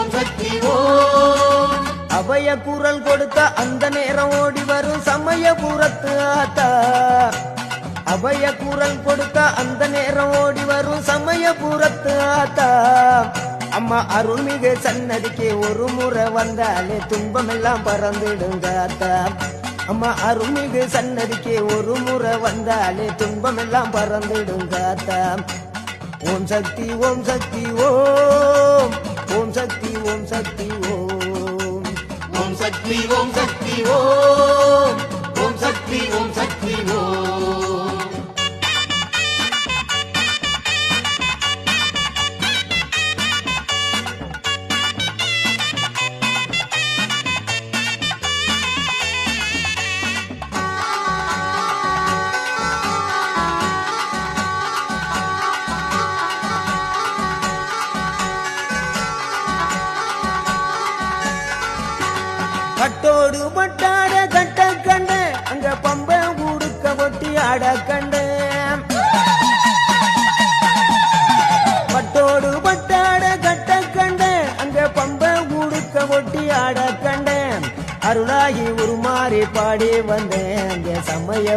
ஓம் சக்தி ஓம். அபய குரல் கொடுத்த அந்த நேரம் ஓடி வரும் சமயபுரத்து ஆத்தா. அபய குரல் கொடுத்த அந்த நேரம் ஓடி வரும் சமயபுரத்து ஆத்தா. அம்மா அருள்மிகு சன்னதிக்கு ஒரு முறை வந்தாலே துன்பமெல்லாம் பறந்துடுங்க ஆத்தா. அம்மா அருள்மிகு சன்னதிக்கு ஒரு முறை வந்தாலே துன்பமெல்லாம் பறந்துடுங்க ஆத்தா. ஓம் சக்தி ஓம் சக்தி ஓம். ஓம் சக்தி ஓம் சக்தி ஓம். ஓம் சக்தி ஓம் சக்தி ஓம். ஓம் சக்தி ஓம் சக்தி ஓம். கட்டோடு பட்டாட கட்ட கண்ட அங்க பம்ப ஊடுக்க ஒட்டி ஆட கண்ட. பட்டோடு பட்டாட கட்ட கண்ட அங்க பம்ப ஊடுக்க ஒட்டி ஆட கண்ட. அருளாகி உருமாறி பாடி வந்தேன் அங்க சமய